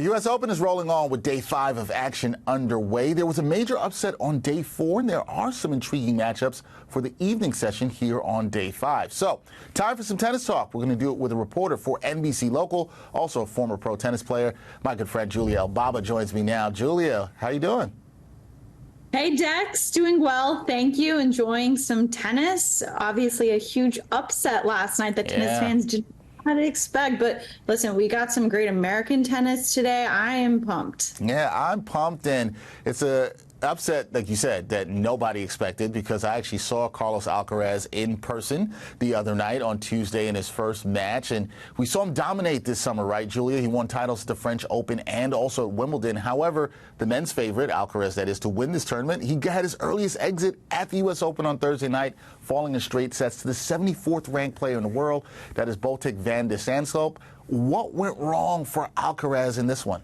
The U.S. Open is rolling on with Day 5 of action underway. There was a major upset on Day 4, and there are some intriguing matchups for the evening session here on Day 5. So, time for some tennis talk. We're going to do it with a reporter for NBC Local, also a former pro tennis player. My good friend Julia Elbaba joins me now. Julia, how you doing? Hey, Dex, doing well. Thank you. Enjoying some tennis. Obviously, a huge upset last night that tennis fans didn't know how to expect. But listen, we got some great American tennis today. I am pumped. Yeah, I'm pumped, and it's a upset, like you said, that nobody expected, because I actually saw Carlos Alcaraz in person the other night on Tuesday in his first match, and we saw him dominate this summer, right, Julia? He won titles at the French Open and also at Wimbledon. However, the men's favorite, Alcaraz, that is, to win this tournament, he had his earliest exit at the U.S. Open on Thursday night, falling in straight sets to the 74th ranked player in the world, that is Botic van de Zandschulp. What went wrong for Alcaraz in this one?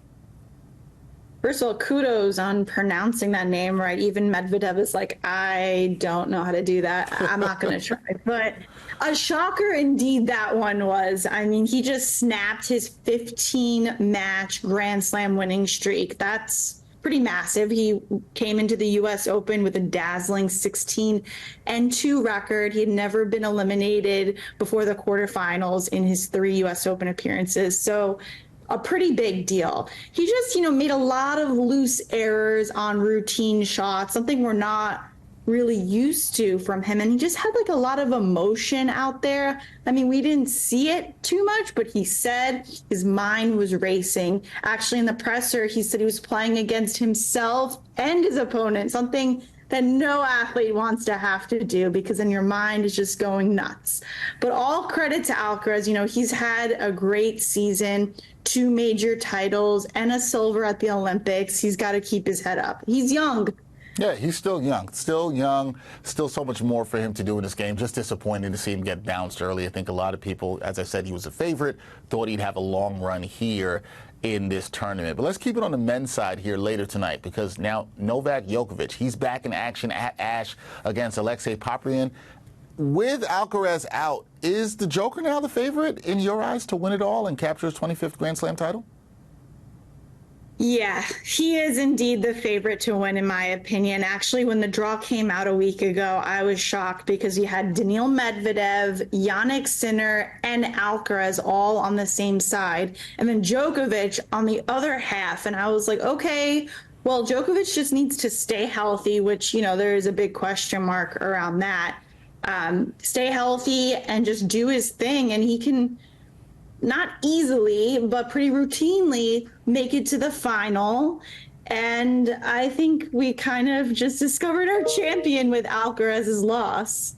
First of all, kudos on pronouncing that name right. Even Medvedev is like, I don't know how to do that. I'm not going to try. But a shocker indeed that one was. I mean, he just snapped his 15-match Grand Slam winning streak. That's pretty massive. He came into the U.S. Open with a dazzling 16-2 record. He had never been eliminated before the quarterfinals in his 3 U.S. Open appearances. So a pretty big deal. He just, made a lot of loose errors on routine shots, something we're not really used to from him. And he just had like a lot of emotion out there. I mean, we didn't see it too much, but he said his mind was racing. Actually, in the presser, he said he was playing against himself and his opponent, something that no athlete wants to have to do, because then your mind is just going nuts. But all credit to Alcaraz. He's had a great season, 2 major titles and a silver at the Olympics. He's got to keep his head up. He's young. Yeah, he's still young, still so much more for him to do in this game. Just disappointing to see him get bounced early. I think a lot of people, as I said, he was a favorite, thought he'd have a long run here in this tournament. But let's keep it on the men's side here later tonight, because now Novak Djokovic, he's back in action at Ashe against Alexei Popyrin. With Alcaraz out, is the Joker now the favorite in your eyes to win it all and capture his 25th Grand Slam title? Yeah, he is indeed the favorite to win, in my opinion. Actually, when the draw came out a week ago, I was shocked, because you had Daniil Medvedev, Jannik Sinner, and Alcaraz all on the same side, and then Djokovic on the other half. And I was like, okay, well, Djokovic just needs to stay healthy, which, there is a big question mark around that. Stay healthy and just do his thing, and he can not easily, but pretty routinely make it to the final. And I think we kind of just discovered our champion with Alcaraz's loss.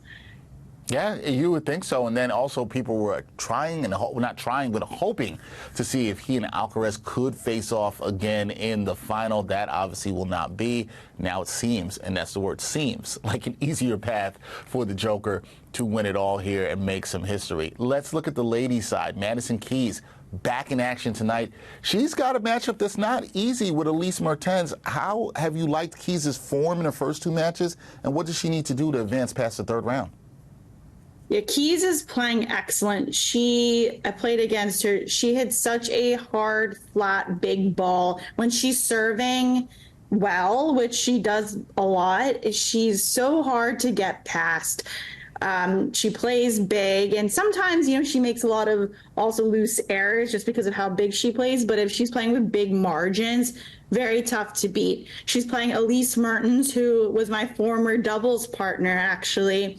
Yeah, you would think so. And then also people were trying and not trying, but hoping to see if he and Alcaraz could face off again in the final. That obviously will not be. Now it seems, and that's the word, seems, like an easier path for the Joker to win it all here and make some history. Let's look at the ladies' side. Madison Keys back in action tonight. She's got a matchup that's not easy with Elise Mertens. How have you liked Keys' form in her first 2 matches, and what does she need to do to advance past the 3rd round? Yeah, Keys is playing excellent. I played against her. She hit such a hard, flat, big ball. When she's serving well, which she does a lot, she's so hard to get past. She plays big, and sometimes, she makes a lot of also loose errors just because of how big she plays. But if she's playing with big margins, very tough to beat. She's playing Elise Mertens, who was my former doubles partner, actually.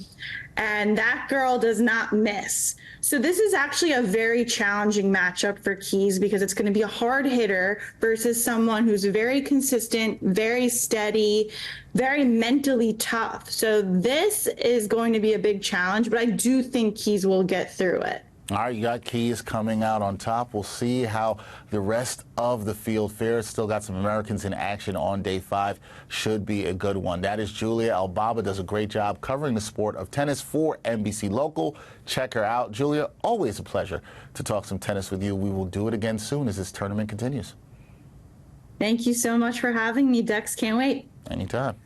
And that girl does not miss. So this is actually a very challenging matchup for Keys, because it's going to be a hard hitter versus someone who's very consistent, very steady, very mentally tough. So this is going to be a big challenge, but I do think Keys will get through it. All right, you got Keys coming out on top. We'll see how the rest of the field fares. Still got some Americans in action on Day 5. Should be a good one. That is Julia Elbaba. Does a great job covering the sport of tennis for NBC Local. Check her out. Julia, always a pleasure to talk some tennis with you. We will do it again soon as this tournament continues. Thank you so much for having me, Dex. Can't wait. Anytime.